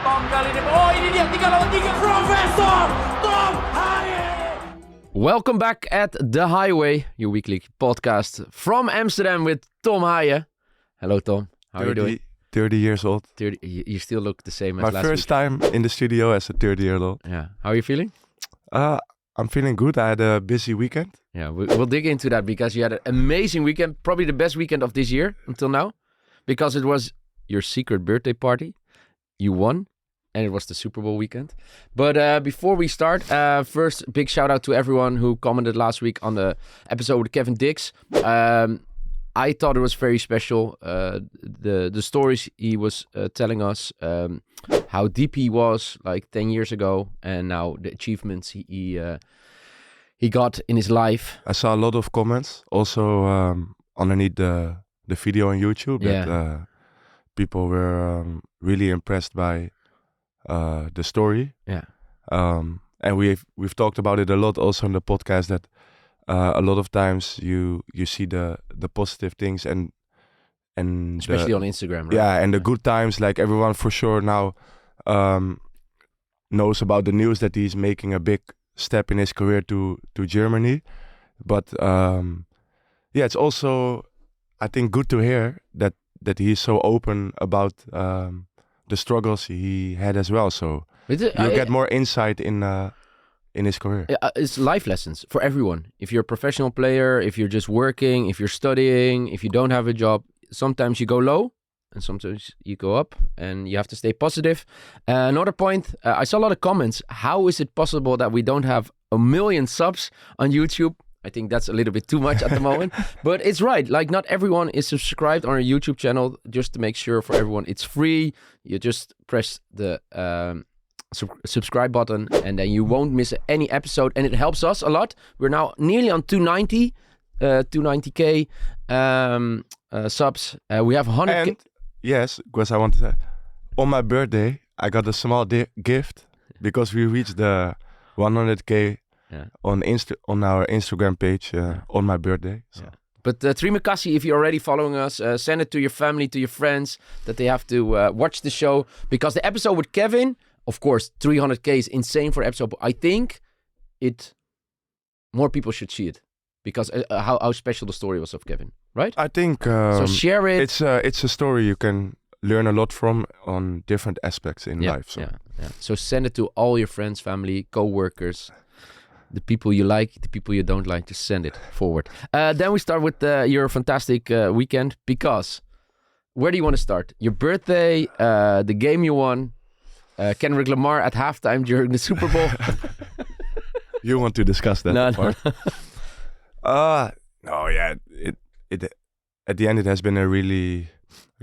Tom kali ini. Oh, ini dia 3 lawan 3 Profesor Tom Haye. Welcome back at The Highway, your weekly podcast from Amsterdam with Tom Haye. Hello, Tom. How are you doing? 30 years old. 30, you still look the same as My last first week. time in the studio as a 30-year-old. Yeah. How are you feeling? I'm feeling good. I had a busy weekend. Yeah, we'll dig into that because you had an amazing weekend, probably the best weekend of this year until now, because it was your secret birthday party. You won, and it was the Super Bowl weekend. But before we start, first, big shout out to everyone who commented last week on the episode with Kevin Dix. I thought it was very special. The stories he was telling us, how deep he was like 10 years ago, and now the achievements he got in his life. I saw a lot of comments also underneath the video on YouTube that people were really impressed by the story. Yeah. And we've talked about it a lot also in the podcast that a lot of times you see the positive things and Especially on Instagram, right? Yeah, and the good times, like everyone for sure now knows about the news that he's making a big step in his career to Germany. But it's also, I think, good to hear that he's so open about the struggles he had as well. So you get more insight in his career. It's life lessons for everyone. If you're a professional player, if you're just working, if you're studying, if you don't have a job, sometimes you go low and sometimes you go up and you have to stay positive. Another point, I saw a lot of comments. How is it possible that we don't have 1 million subs on YouTube? I think that's a little bit too much at the moment, but it's right. Like not everyone is subscribed on our YouTube channel. Just to make sure for everyone, it's free. You just press the subscribe button and then you won't miss any episode, and it helps us a lot. We're now nearly on 290k subs. We have 100k. And yes, because I want to say, on my birthday, I got a small gift because we reached the 100k on our Instagram page on my birthday. So. Yeah. But Trimikasi, if you're already following us, send it to your family, to your friends, that they have to watch the show. Because the episode with Kevin, of course, 300k is insane for episode. But I think more people should see it. Because how special the story was of Kevin, right? I think so share it. It's a story you can learn a lot from on different aspects in life. So. Yeah. So send it to all your friends, family, co-workers, the people you like, the people you don't like. Just send it forward. Then we start with your fantastic weekend, because where do you want to start? Your birthday, the game you won, Kendrick Lamar at halftime during the Super Bowl. You want to discuss that? No. No, yeah. It at the end it has been a really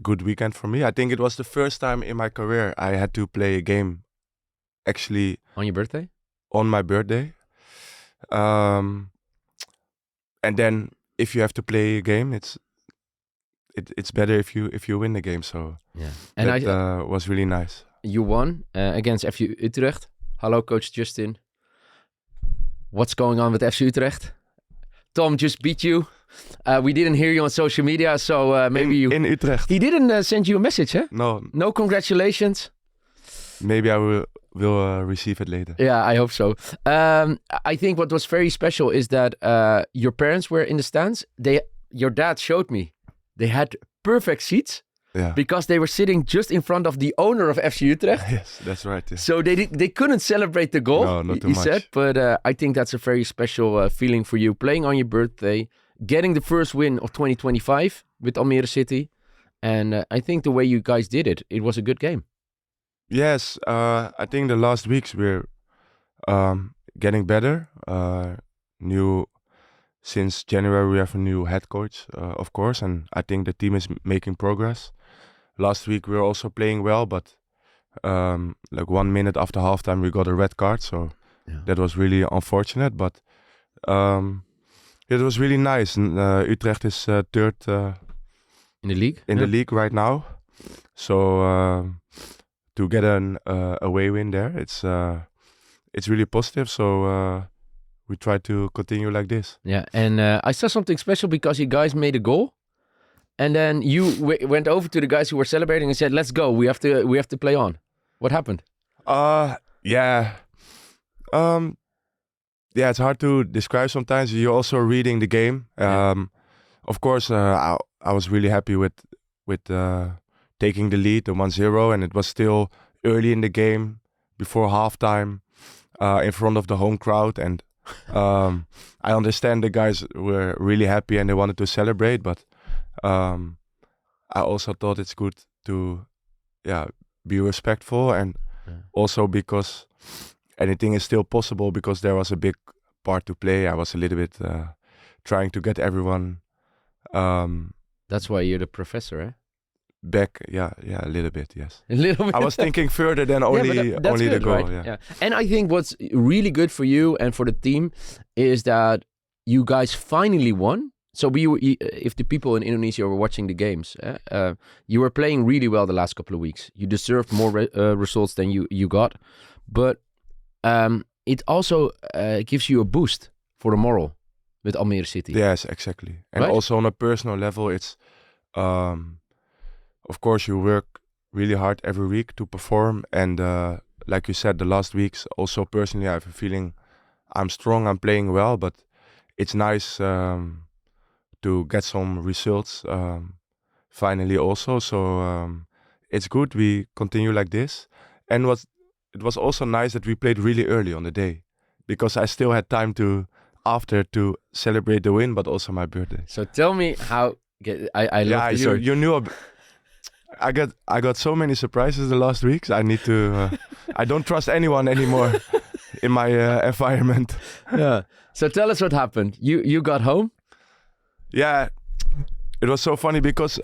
good weekend for me. I think it was the first time in my career I had to play a game actually On your birthday? On my birthday. And then if you have to play a game, it's better if you win the game. So and that was really nice. You won against FC Utrecht. Hello, Coach Justin. What's going on with FC Utrecht? Tom just beat you. We didn't hear you on social media, so maybe in Utrecht. He didn't send you a message, huh? No congratulations. Maybe I will receive it later. Yeah, I hope so. I think what was very special is that your parents were in the stands. Your dad showed me. They had perfect seats. Yeah. Because they were sitting just in front of the owner of FC Utrecht. Yes, that's right. Yeah. So they couldn't celebrate the goal, no, not too he much. said. But I think that's a very special feeling for you. Playing on your birthday, getting the first win of 2025 with Almere City. And I think the way you guys did it, it was a good game. Yes, I think the last weeks we're getting better. Since January we have a new head coach, of course. And I think the team is making progress. Last week we were also playing well, but like 1 minute after halftime we got a red card, so that was really unfortunate. But it was really nice. And, Utrecht is third in the league. The league right now, so to get an away win there, it's really positive. So we try to continue like this. Yeah, and I saw something special because you guys made a goal. And then you went over to the guys who were celebrating and said, "Let's go. We have to play on." What happened? Yeah. Yeah, it's hard to describe sometimes. You're also reading the game. Of course, I was really happy with taking the lead, the 1-0, and it was still early in the game, before halftime, in front of the home crowd. And I understand the guys were really happy and they wanted to celebrate, but I also thought it's good to, be respectful, and also because anything is still possible, because there was a big part to play. I was a little bit trying to get everyone That's why you're the professor, eh? back. Yeah, a little bit, yes. A little bit. I was thinking further than only that's only the good, goal. right? Yeah. And I think what's really good for you and for the team is that you guys finally won. So if the people in Indonesia were watching the games, you were playing really well the last couple of weeks. You deserved more results than you got, but it also gives you a boost for the moral with Almere City. Yes, exactly. And Right? also on a personal level, it's of course you work really hard every week to perform, and like you said, the last weeks also personally I have a feeling I'm strong, I'm playing well, but it's nice to get some results finally also. So it's good we continue like this. And it was also nice that we played really early on the day, because I still had time to celebrate the win, but also my birthday. So tell me how. I love this story. you knew. I got so many surprises the last weeks. I need to. I don't trust anyone anymore in my environment. Yeah. So tell us what happened. You got home. Yeah, it was so funny because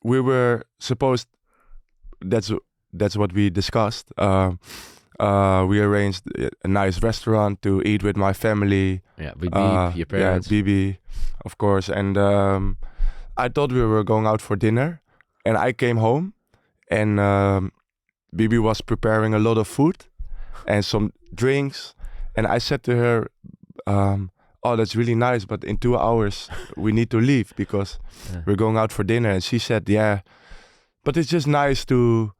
we were supposed. That's what we discussed. We arranged a nice restaurant to eat with my family. Yeah, with Beep, your parents. Yeah, Bibi, of course. And I thought we were going out for dinner, and I came home, and Bibi was preparing a lot of food and some drinks, and I said to her, "Oh, that's really nice, but in 2 hours we need to leave because we're going out for dinner." And she said, "Yeah, but it's just nice to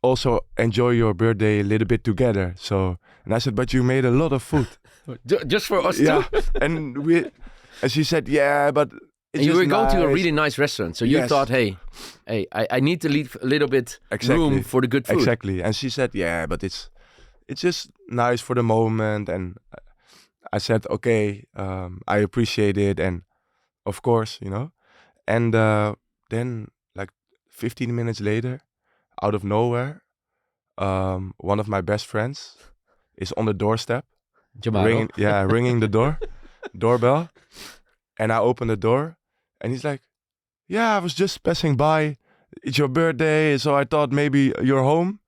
also enjoy your birthday a little bit together." So, and I said, "But you made a lot of food." Just for us Yeah, too. and she said, "Yeah, but it's And you just were going to a nice." really nice restaurant, so you Yes. thought, hey, I need to leave a little bit room for the good food. Exactly. And she said, "Yeah, but it's just nice for the moment." And I said, "Okay, I appreciate it, and of course, you know." And then, like 15 minutes later, out of nowhere, one of my best friends is on the doorstep, Jamaro. ringing the doorbell, and I open the door, and he's like, "Yeah, I was just passing by. It's your birthday, so I thought maybe you're home.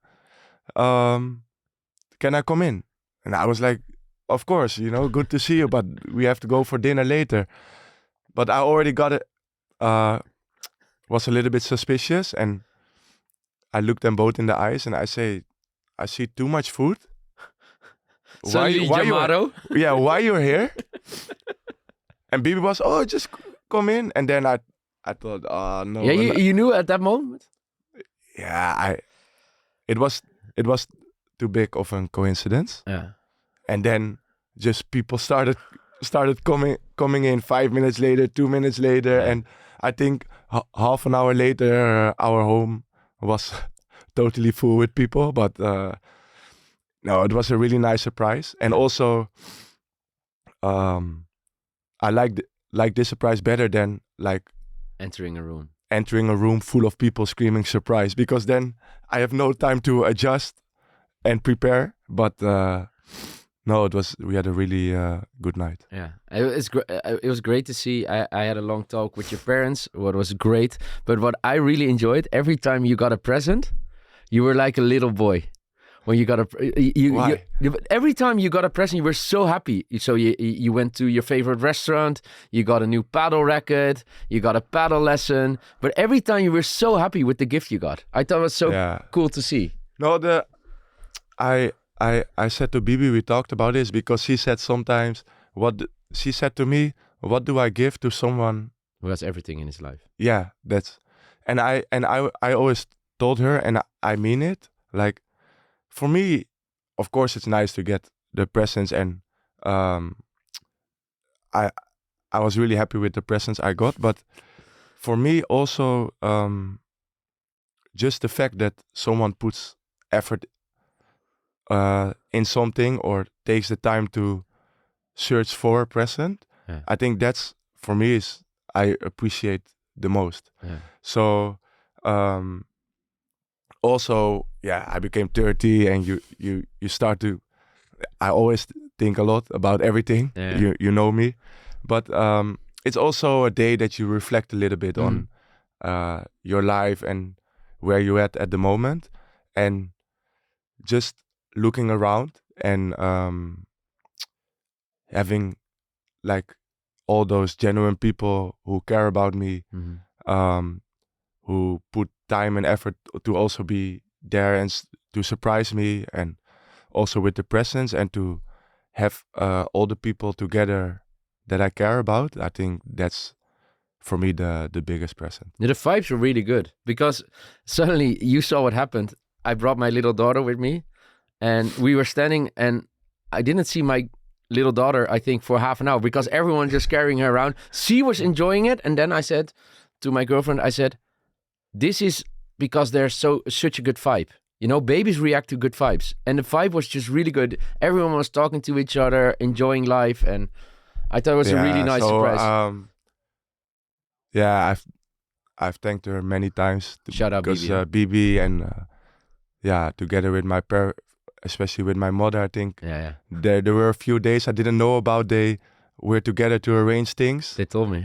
Can I come in?" And I was like, "Of course, good to see you, but we have to go for dinner later." But I already got it. Was a little bit suspicious, and I looked them both in the eyes, and I say, "I see too much food. Suddenly, Jamaro. Why you're here?" And Bibi was, "Oh, just come in." And then I thought, "Oh no." Yeah, you knew at that moment. Yeah, it was too big of a coincidence. Yeah. And then just people started coming in 5 minutes later, 2 minutes later, and I think half an hour later our home was totally full with people. But no, it was a really nice surprise, and also I like this surprise better than like Entering a room. entering a room full of people screaming surprise, because then I have no time to adjust and prepare. But no, we had a really good night. Yeah, it was great to see. I had a long talk with your parents. What was great, but what I really enjoyed, every time you got a present, you were like a little boy. When you got Why? every time you got a present, you were so happy. So you went to your favorite restaurant, you got a new paddle racket, you got a paddle lesson. But every time you were so happy with the gift you got. I thought it was so cool to see. No, I said to Bibi, we talked about this, because she said sometimes, she said to me, "What do I give to someone?" Who has everything in his life. Yeah, and I always told her, and I mean it, Like for me, of course, it's nice to get the presents, and um, I I was really happy with the presents I got. But for me, also, just the fact that someone puts effort in something or takes the time to search for a present, Yeah. I think that's for me is I appreciate the most. Yeah. So also, yeah, I became 30, and you start to. I always think a lot about everything. Yeah. You know me, but it's also a day that you reflect a little bit on your life and where you're at the moment, and just looking around and having like all those genuine people who care about me, Mhm. who put time and effort to also be there and to surprise me, and also with the presents, and to have all the people together that I care about. I think that's for me the biggest present. The vibes were really good because suddenly you saw what happened. I brought my little daughter with me, and we were standing, and I didn't see my little daughter, I think, for half an hour because everyone just carrying her around. She was enjoying it, and then I said to my girlfriend, I said, "This is because there's such a good vibe. You know, babies react to good vibes, and the vibe was just really good. Everyone was talking to each other, enjoying life, and I thought it was a really nice surprise." Yeah, I've thanked her many times Shout out, because Bibi. Bibi and yeah, together with my especially with my mother, I think Yeah. there were a few days I didn't know about. They were together to arrange things. They told me.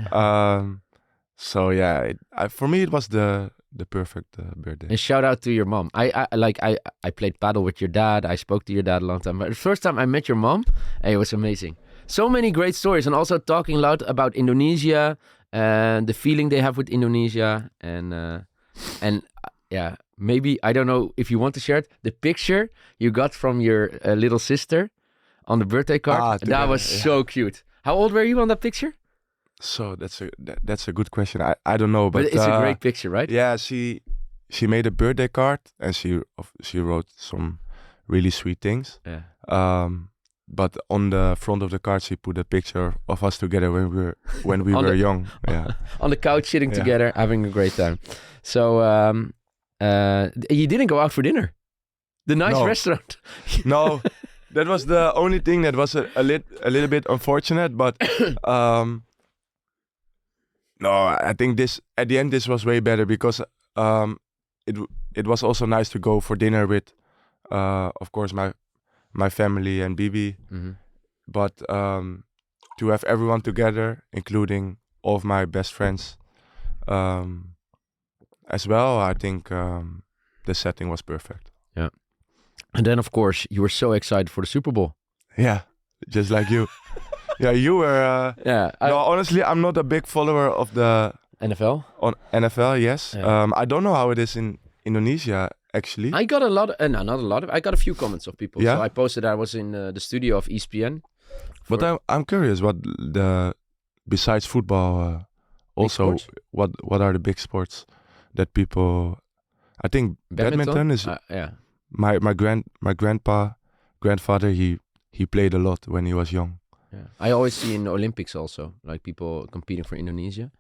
So yeah, for me it was the perfect birthday. And shout out to your mom. I played paddle with your dad. I spoke to your dad a long time. But the first time I met your mom, it was amazing. So many great stories, and also talking a lot about Indonesia and the feeling they have with Indonesia, and yeah, maybe I don't know if you want to share it. The picture you got from your little sister on the birthday card, that together, was yeah. so cute. How old were you on that picture? So that's a good question. I don't know, but it's a great picture, right? Yeah, she made a birthday card, and she wrote some really sweet things. Yeah. But on the front of the card, she put a picture of us together when we were young. Yeah. On the couch, sitting together, having a great time. So you didn't go out for dinner. The nice restaurant. No, that was the only thing that was a little bit unfortunate. But no, I think at the end this was way better because it was also nice to go for dinner with, of course, my family and Bibi, but to have everyone together, including all of my best friends, as well. I think the setting was perfect. Yeah, and then of course you were so excited for the Super Bowl. Yeah, just like you. Yeah, you were. Yeah. No, honestly, I'm not a big follower of the NFL. On NFL, yes. Yeah. I don't know how it is in Indonesia, actually. I got a lot. No, not a lot. I got a few comments of people. Yeah? So I posted I was in the studio of ESPN. But I'm curious, besides football, also sports? what are the big sports that people? I think badminton is. Yeah. My grandfather, he played a lot when he was young. Yeah. I always see in the Olympics also, like people competing for Indonesia.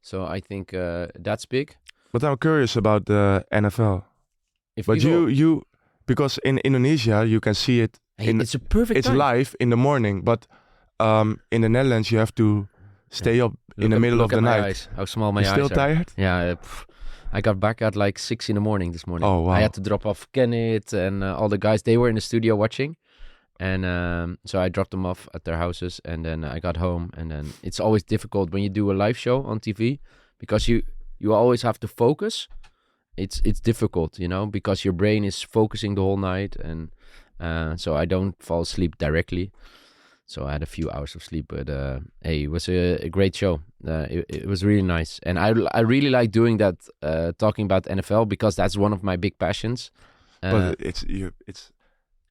So I think that's big. But I'm curious about the NFL. But you because in Indonesia you can see it. It's a perfect time. Live in the morning, but in the Netherlands you have to stay up in the middle of the night. Eyes, how small my You're eyes still are. tired? Yeah. I got back at like 6 in the morning this morning. Oh wow! I had to drop off Kenneth and all the guys. They were in the studio watching, and so I dropped them off at their houses, and then I got home. And then it's always difficult when you do a live show on TV because you always have to focus. It's difficult, you know, because your brain is focusing the whole night, and so I don't fall asleep directly. So I had a few hours of sleep, but hey, it was a great show. It was really nice, and I really like doing that, talking about NFL because that's one of my big passions. But it's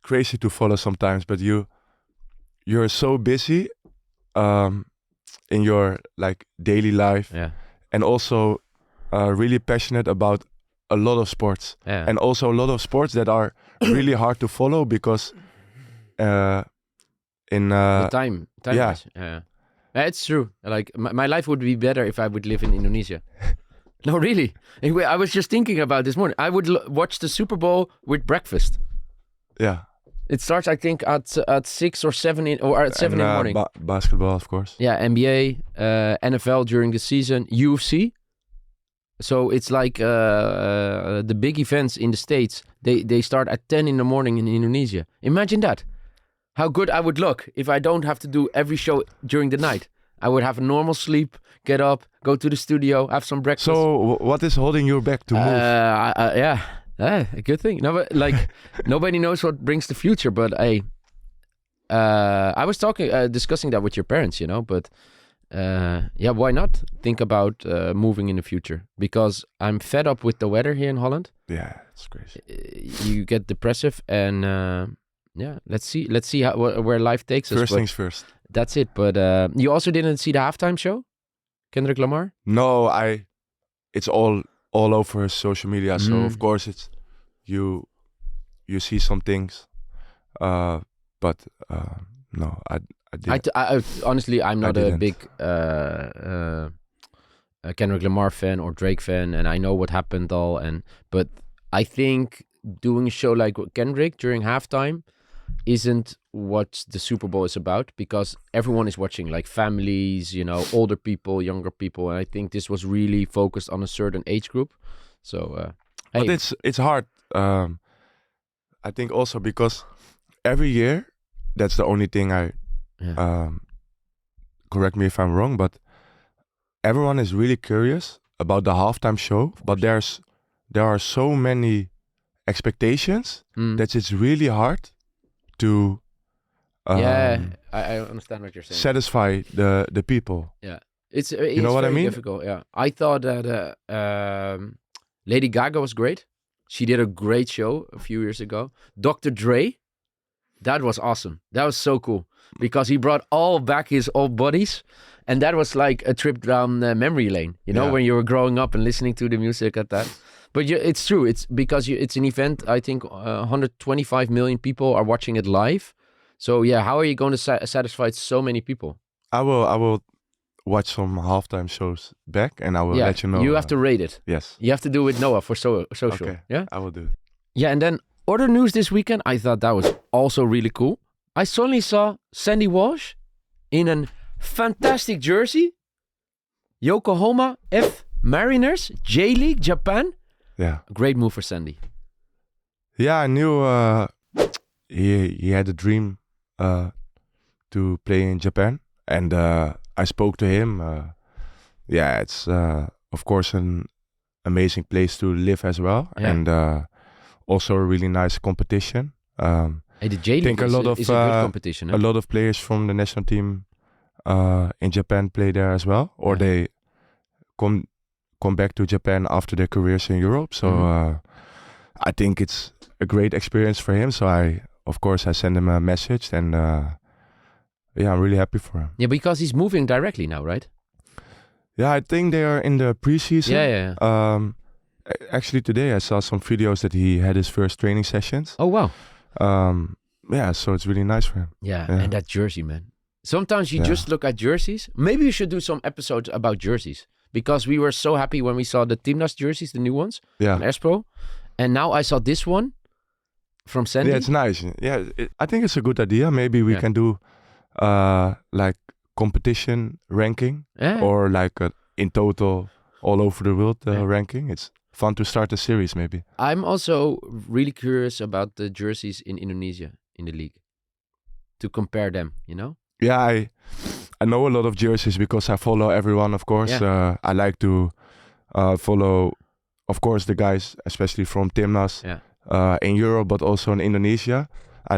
crazy to follow sometimes. But you're so busy, in your like daily life, yeah, and also really passionate about a lot of sports, Yeah. and also a lot of sports that are really hard to follow because in The time yeah. wise, yeah. It's true. Like my life would be better if I would live in Indonesia. No, really. I was just thinking about this morning. I would watch the Super Bowl with breakfast. yeah, It starts, I think, at 6 or 7 or at 7 in the morning. Basketball, of course. Yeah, NBA, NFL during the season, UFC. So it's like the big events in the States. They start at 10 in the morning in Indonesia. Imagine that. How good I would look if I don't have to do every show during the night. I would have a normal sleep, get up, go to the studio, have some breakfast. So what is holding you back to move? Yeah, a good thing. No, but like nobody knows what brings the future. But I was discussing that with your parents, But yeah, why not think about moving in the future? Because I'm fed up with the weather here in Holland. Yeah, it's crazy. You get depressive, and yeah, let's see where life takes us. First But things first. that's it. But you also didn't see the halftime show, Kendrick Lamar? No, it's all over his social media. So of course it's you see some things, but no, I didn't. I honestly, I'm not a didn't. big Kendrick Lamar fan or Drake fan, and I know what happened all. But I think doing a show like Kendrick during halftime isn't what the Super Bowl is about, because everyone is watching, like families, older people, younger people, and I think this was really focused on a certain age group. So, hey, But it's hard. I think also because every year, that's the only thing correct me if I'm wrong, but everyone is really curious about the halftime show. But there are so many expectations that it's really hard to yeah, I understand what you're saying. satisfy the people. Yeah, it's You know what I very mean? difficult. Yeah, I thought that Lady Gaga was great. She did a great show a few years ago. Dr. Dre, that was awesome. That was so cool because he brought all back his old buddies, and that was like a trip down memory lane. Yeah. When you were growing up and listening to the music at that. But it's true. It's because it's an event. I think 125 million people are watching it live. So yeah, how are you going to satisfy so many people? I will watch some halftime shows back, and I will let you know. You have to rate it. Yes. You have to do it with Noah for social. Okay. Yeah? I will do it. Yeah, and then other news this weekend, I thought that was also really cool. I suddenly saw Sandy Walsh in a fantastic jersey. Yokohama F Mariners, J-League, Japan. Yeah. Great move for Sandy. Yeah, I knew he had a dream to play in Japan, and I spoke to him. Yeah, it's of course an amazing place to live as well, Yeah. and also a really nice competition. Hey, the J-League think a is, lot of, is a good competition. A lot of players from the national team in Japan play there as well, or Yeah. they come back to Japan after their careers in Europe. So I think it's a great experience for him. So I sent him a message, and yeah, I'm really happy for him. Yeah, because he's moving directly now, right? Yeah, I think they are in the preseason. Yeah. Actually, today I saw some videos that he had his first training sessions. Oh, wow. Yeah, so it's really nice for him. Yeah, Yeah. and that jersey, man. Sometimes you Yeah. just look at jerseys. Maybe we should do some episodes about jerseys, because we were so happy when we saw the Timnas jerseys, the new ones, Yeah. on Espro. And now I saw this one from Sandy. Yeah, it's nice. Yeah, I think it's a good idea. Maybe we Yeah. can do like competition ranking, Yeah. or like in total all over the world Yeah. ranking. It's fun to start a series maybe. I'm also really curious about the jerseys in Indonesia in the league, to compare them, Yeah, I know a lot of jerseys because I follow everyone, of course. I like to follow, of course, the guys, especially from Timnas in Europe, but also in Indonesia. I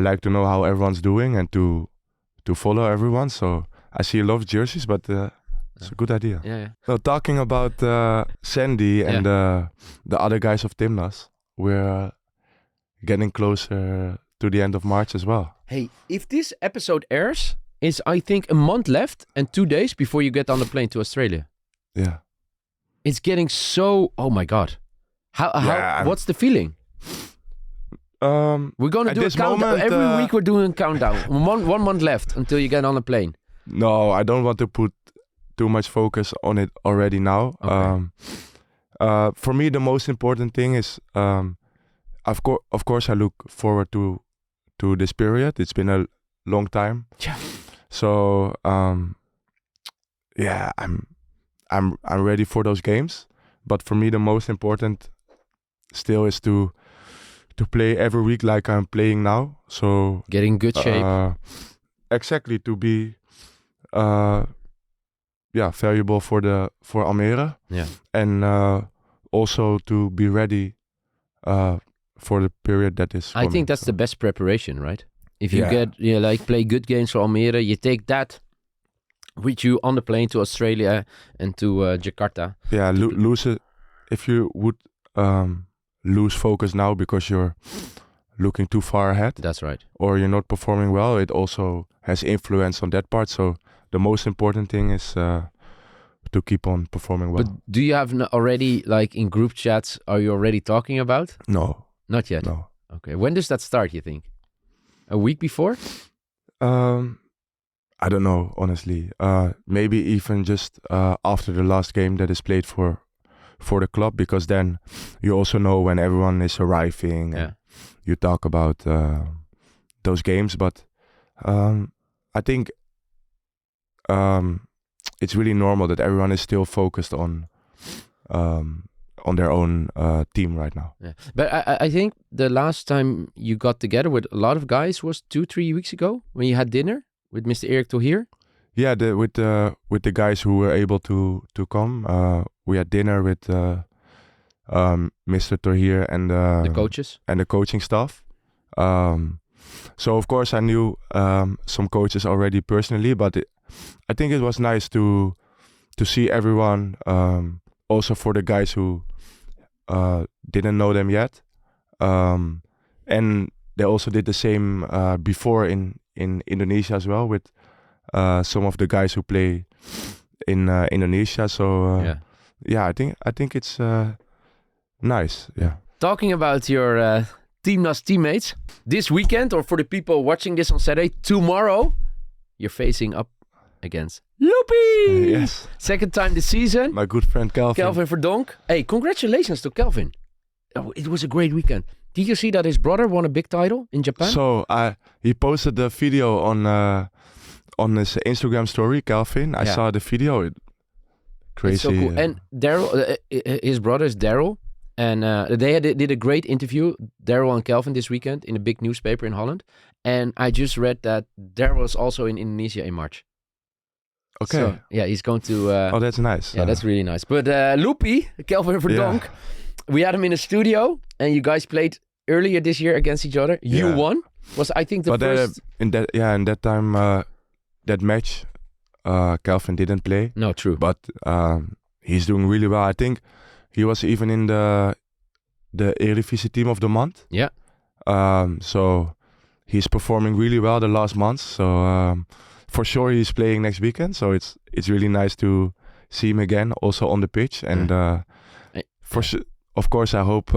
like to know how everyone's doing and to follow everyone. So I see a lot of jerseys, but it's a good idea. Yeah. So talking about Sandy and the other guys of Timnas, we're getting closer to the end of March as well. Hey, if this episode airs, it's I think a month left and 2 days before you get on the plane to Australia. Yeah. it's getting so. Oh my god, how? What's the feeling? We're gonna At do a this countdown moment, every week. We're doing a countdown. one month left until you get on a plane. No, I don't want to put too much focus on it already now. Okay. For me, the most important thing is, of course, I look forward to this period. It's been a long time. Yeah. So yeah, I'm ready for those games. But for me, the most important still is to play every week like I'm playing now. So Get in good shape. exactly, to be valuable for Almere. Yeah. And also to be ready for the period that is I coming. think that's So, the best preparation, right? If you Yeah. like play good games for Almere, you take that with you on the plane to Australia and to Jakarta. yeah, lose it if you would lose focus now because you're looking too far ahead That's right. or you're not performing well. It also has influence on that part. So the most important thing is to keep on performing well. But do you have already, like in group chats, are you already talking about? No, Not yet. no. Okay. When does that start, you think? A week before? I don't know, honestly. Maybe even just after the last game that is played for the club, because then you also know when everyone is arriving Yeah. and you talk about those games. But I think it's really normal that everyone is still focused on their own team right now. Yeah. But I think the last time you got together with a lot of guys was 2-3 weeks ago when you had dinner with Mr. Erik Tohier. Yeah, with the guys who were able to come, we had dinner with Mr. Tohier and The coaches. and the coaching staff. So of course I knew some coaches already personally, but I think it was nice to see everyone. Also for the guys who didn't know them yet, and they also did the same before in Indonesia as well with some of the guys who play in Indonesia. So Yeah. I think it's nice. Yeah. Talking about your Teamnas teammates, this weekend, or for the people watching this on Saturday, tomorrow, you're facing up against Loopy! Yes. Second time this season. My good friend Kelvin. Kelvin Verdonk. Hey, congratulations to Kelvin. Oh, it was a great weekend. Did you see that his brother won a big title in Japan? So he posted the video on his Instagram story, Kelvin. I Yeah. saw the video. Crazy. It's so cool. And Daryl, his brother is Daryl. And they did a great interview, Daryl and Kelvin, this weekend in a big newspaper in Holland. And I just read that Daryl is also in Indonesia in March. Okay. So, yeah, he's going to... Oh, that's nice. yeah, that's really nice. But Loopy, Kelvin Verdonk, we had him in a studio. And you guys played earlier this year against each other. You Yeah. won. Was, I think, the But first... in that time, that match, Kelvin didn't play. No, true. But he's doing really well. I think he was even in the Eredivisie team of the month. Yeah. So he's performing really well the last months. So for sure he's playing next weekend. So it's really nice to see him again, also on the pitch. And for sure, of course, I hope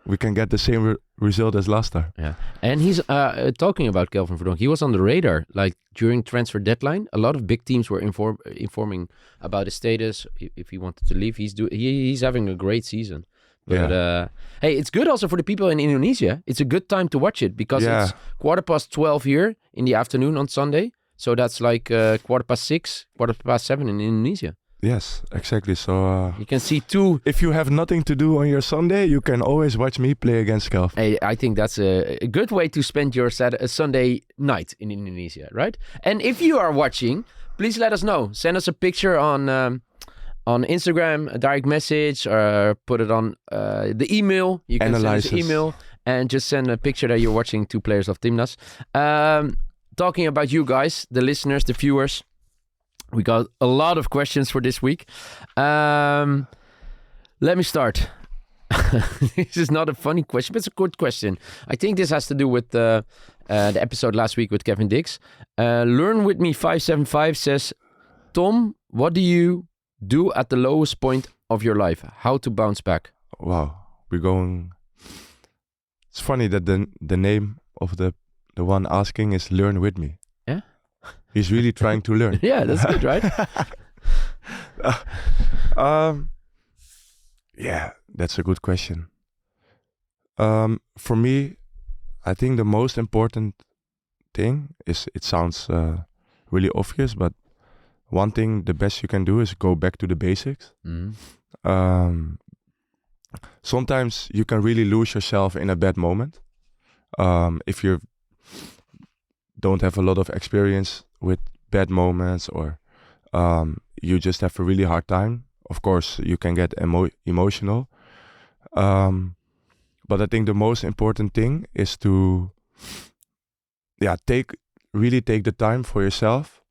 we can get the same result as last time. Yeah, and he's talking about Kelvin Verdonk. He was on the radar, like during transfer deadline. A lot of big teams were informing about his status if he wanted to leave. He's having a great season. But hey, it's good also for the people in Indonesia. It's a good time to watch it because it's 12:15 here in the afternoon on Sunday. So that's like 6:15, 7:15 in Indonesia. Yes, exactly. So You can see two. if you have nothing to do on your Sunday, you can always watch me play against Kelvin. Hey, I think that's a good way to spend your Sunday night in Indonesia, right? And if you are watching, please let us know. Send us a picture on Instagram, a direct message, or put it on the email. You can send us an email and just send a picture that you're watching two players of Teamnas. Talking about you guys, the listeners, the viewers, we got a lot of questions for this week. Let me start. This is not a funny question, but it's a good question. I think this has to do with the episode last week with Kevin Dix. Learn With Me 575 says, Tom, what do you do at the lowest point of your life. How to bounce back. Wow, we're going. It's funny that the name of the one asking is "Learn with me." Yeah, he's really trying to learn. Yeah, that's good, right? Yeah, that's a good question. For me, I think the most important thing is, it sounds really obvious, but one thing the best you can do is go back to the basics. Sometimes you can really lose yourself in a bad moment. If you don't have a lot of experience with bad moments, or you just have a really hard time, of course you can get emotional. But I think the most important thing is to take the time for yourself,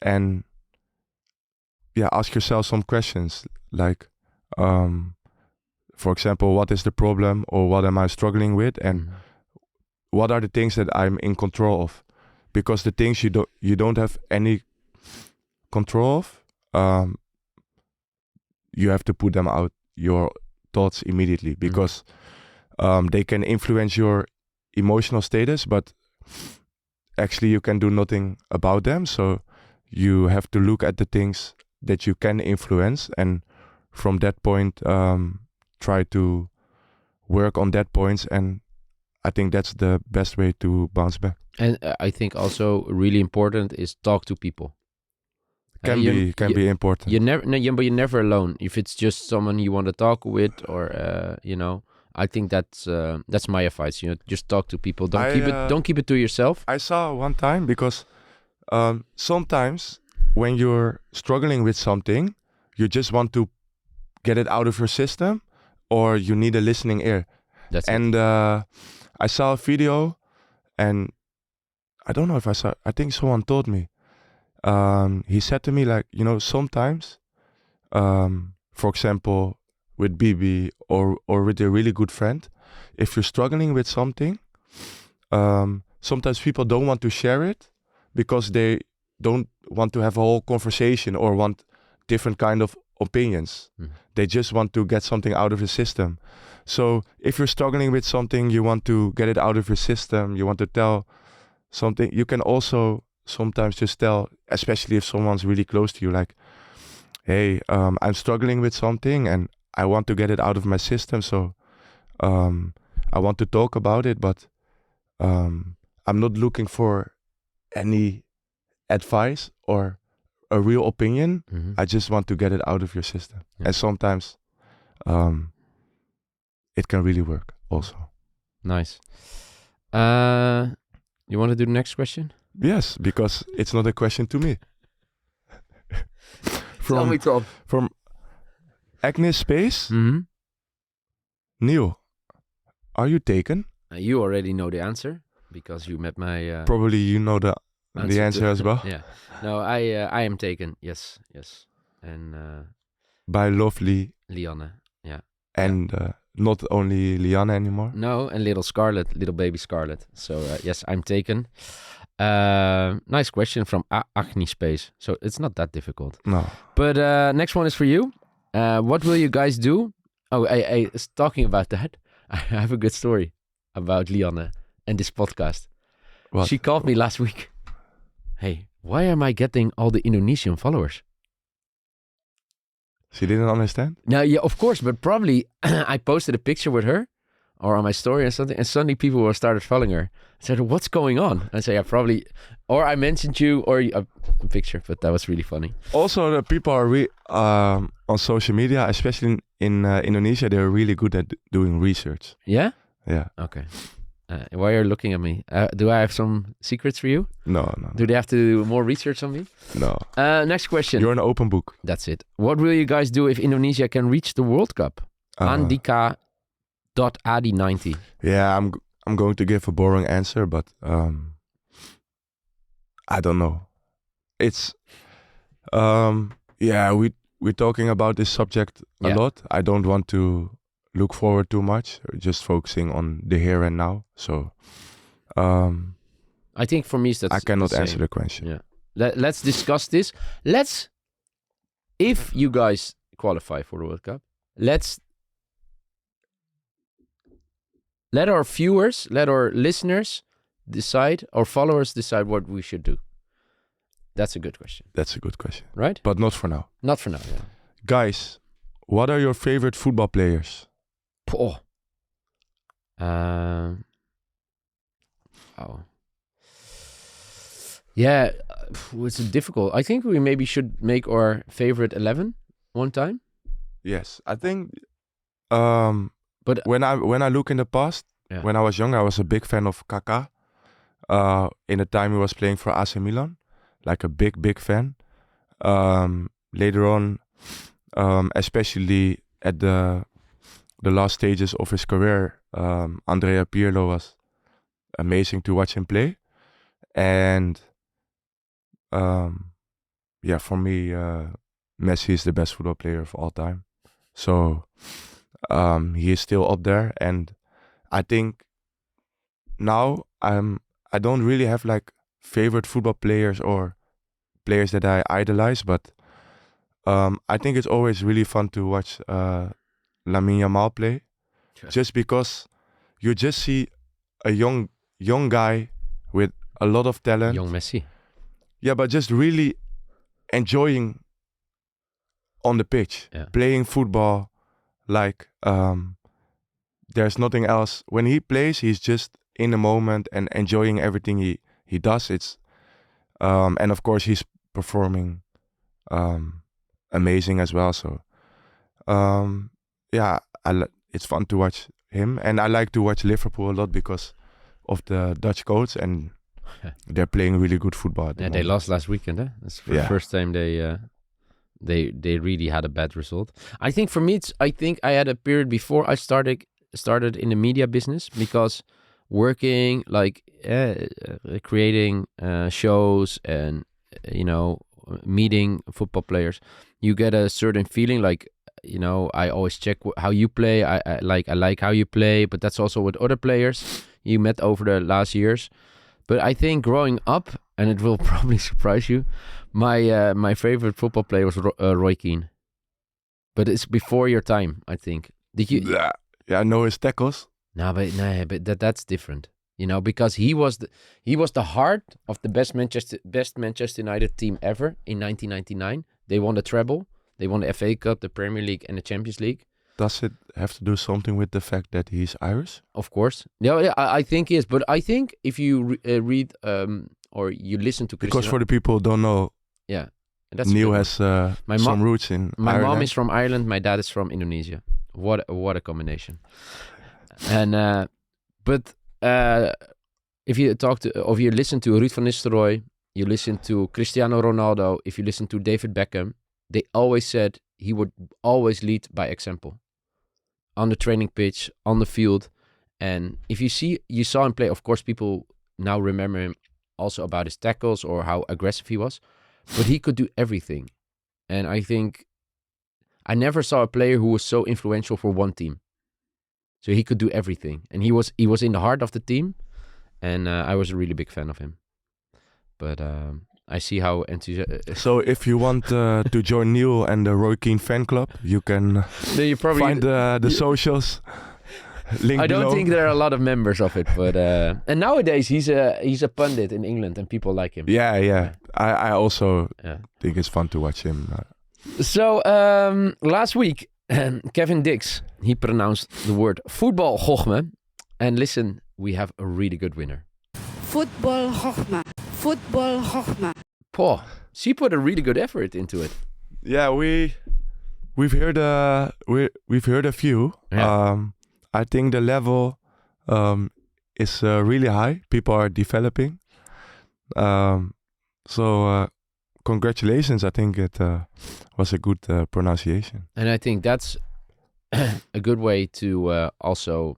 and ask yourself some questions, like for example, what is the problem, or what am I struggling with, and what are the things that I'm in control of? Because the things you don't have any control of, you have to put them out, your thoughts, immediately, because they can influence your emotional status, but actually you can do nothing about them. So you have to look at the things that you can influence, and from that point try to work on that points, and I think that's the best way to bounce back. And I think also really important is talk to people. Can be important. But you're never alone. If it's just someone you want to talk with, or I think that's my advice. Just talk to people. Don't keep it to yourself. I saw one time, because sometimes when you're struggling with something, you just want to get it out of your system, or you need a listening ear. I saw a video, and I don't know if I think someone told me. He said to me, like, sometimes, for example, with BB, or with a really good friend, if you're struggling with something, sometimes people don't want to share it, because they don't want to have a whole conversation, or want different kind of opinions. They just want to get something out of the system. So if you're struggling with something, you want to get it out of your system, you want to tell something, you can also sometimes just tell, especially if someone's really close to you, like, hey, I'm struggling with something and I want to get it out of my system, so I want to talk about it, but I'm not looking for any advice or a real opinion. I just want to get it out of your system. And sometimes it can really work also. Nice. You want to do the next question? Yes, because it's not a question to me. Tell me, Tom. From Agnes Space. Neil, are you taken? You already know the answer because you met my... Probably you know the answer as well. Yeah. No, I am taken. Yes. And by lovely Lianne. Yeah. And not only Lianne anymore. No, and little baby Scarlett. So yes, I'm taken. Nice question from Agni Space. So it's not that difficult. No. But next one is for you. What will you guys do? Oh, I was talking about that. I have a good story about Lianne and this podcast. What? She called me last week. Hey, why am I getting all the Indonesian followers? She didn't understand? No, yeah, of course, but probably I posted a picture with her or on my story or something, and suddenly people started following her. I said, what's going on? I say, probably, or I mentioned you, or a picture, but that was really funny. Also, the people are on social media, especially in Indonesia, they're really good at doing research. Yeah? Yeah. Okay. Why are you looking at me? Do I have some secrets for you? No. Do they have to do more research on me? No. Next question. You're an open book. That's it. What will you guys do if Indonesia can reach the World Cup? Andika.adi90. Yeah, I'm going to give a boring answer, but I don't know. It's we're talking about this subject a lot. I don't want to look forward too much, just focusing on the here and now. So I think for me that's I cannot answer the question. Yeah. Let's discuss this. if you guys qualify for the World Cup, let our viewers, let our listeners decide, our followers decide what we should do. That's a good question, That's a good question. right? But not for now. Not for now. Yeah. Guys, what are your favorite football players? Oh. Yeah, it's difficult. I think we maybe should make our favorite 11 one time. Yes, I think But when I look in the past, Yeah. when I was young, I was a big fan of Kaká. In the time he was playing for AC Milan, like a big fan. Later on, especially at the last stages of his career, Andrea Pirlo was amazing to watch him play. And yeah, for me, Messi is the best football player of all time. So he is still up there, and I think now I don't really have like favorite football players or players that I idolize, but I think it's always really fun to watch Lamine Yamal play, Sure. just because you just see a young guy with a lot of talent. Young Messi. Yeah, but just really enjoying on the pitch, Yeah. playing football like there's nothing else. When he plays, he's just in the moment and enjoying everything he does. It's and of course he's performing amazing as well. So yeah, it's fun to watch him, and I like to watch Liverpool a lot because of the Dutch coach, and they're playing really good football. At the Yeah, they moment. lost last weekend. That's the Yeah. first time they really had a bad result. I think for me, I think I had a period before I started in the media business, because working like creating shows and meeting football players, you get a certain feeling like, I always check how you play. I like how you play, but that's also with other players you met over the last years. But I think growing up, and it will probably surprise you, my favorite football player was Roy Keane. But it's before your time, I think. Did you? Yeah, I know his tackles. No, but that's different. Because he was the heart of the best Manchester United team ever in 1999. They won the treble. They won the FA Cup, the Premier League, and the Champions League. Does it have to do something with the fact that he's Irish? Of course. Yeah, I think he is. But I think if you read or you listen to Because for the people who don't know, yeah, that's a Neil good has My some mom- roots in My Ireland. mom is from Ireland. My dad is from Indonesia. What a combination. And but if you listen to Ruud van Nistelrooy, you listen to Cristiano Ronaldo, if you listen to David Beckham, they always said he would always lead by example. On the training pitch, on the field. And if you saw him play, of course people now remember him also about his tackles or how aggressive he was. But he could do everything. And I think I never saw a player who was so influential for one team. So he could do everything. And he was in the heart of the team. And I was a really big fan of him. But I see how enthusiastic... So if you want to join Neil and the Roy Keane fan club, you can you probably find the socials. Link I don't below. think there are a lot of members of it, but and nowadays he's a pundit in England and people like him. Yeah. I also Yeah. think it's fun to watch him. So last week, Kevin Dix, he pronounced the word football gochme, and listen, we have a really good winner. Football Hochma. Football Hochma. Paul, she put a really good effort into it. Yeah, we've heard a few. Yeah. I think the level is really high. People are developing. So congratulations. I think it was a good pronunciation. And I think that's a good way to also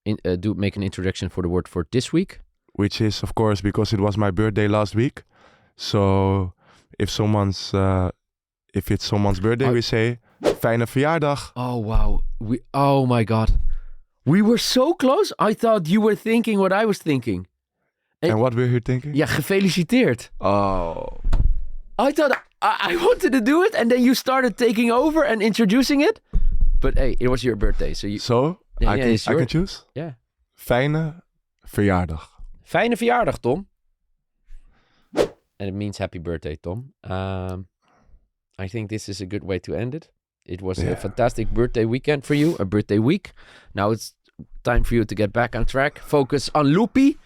make an introduction for the word for this week. Which is, of course, because it was my birthday last week. So if it's someone's birthday, we say fijne verjaardag. Oh wow! Oh my God! We were so close. I thought you were thinking what I was thinking. And what were you thinking? Ja, gefeliciteerd. Oh. I thought I wanted to do it, and then you started taking over and introducing it. But hey, it was your birthday, so you... So, Yeah, I it's can your- choose? Yeah. Fijne verjaardag. Fijne verjaardag, Tom. And it means happy birthday, Tom. I think this is a good way to end it. It was a fantastic birthday weekend for you, a birthday week. Now it's time for you to get back on track. Focus on Loopy.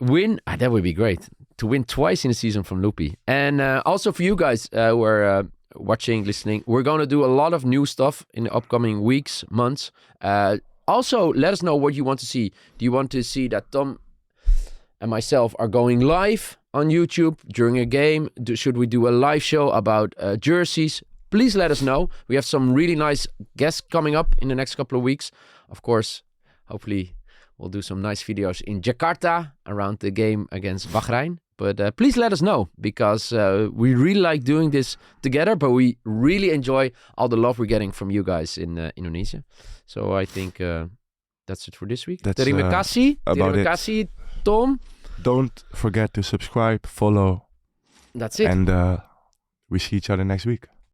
Win. That would be great. To win twice in a season from Loopy. And also for you guys who are watching, listening, we're going to do a lot of new stuff in the upcoming weeks, months. Also, let us know what you want to see. Do you want to see that Tom and myself are going live on YouTube during a game? Should we do a live show about jerseys? Please let us know. We have some really nice guests coming up in the next couple of weeks. Of course, hopefully we'll do some nice videos in Jakarta around the game against Bahrain. But please let us know, because we really like doing this together, but we really enjoy all the love we're getting from you guys in Indonesia. So I think that's it for this week. That's, Terima kasih. about Terima it. kasih, Tom. Don't forget to subscribe, follow, That's it. and we see each other next week.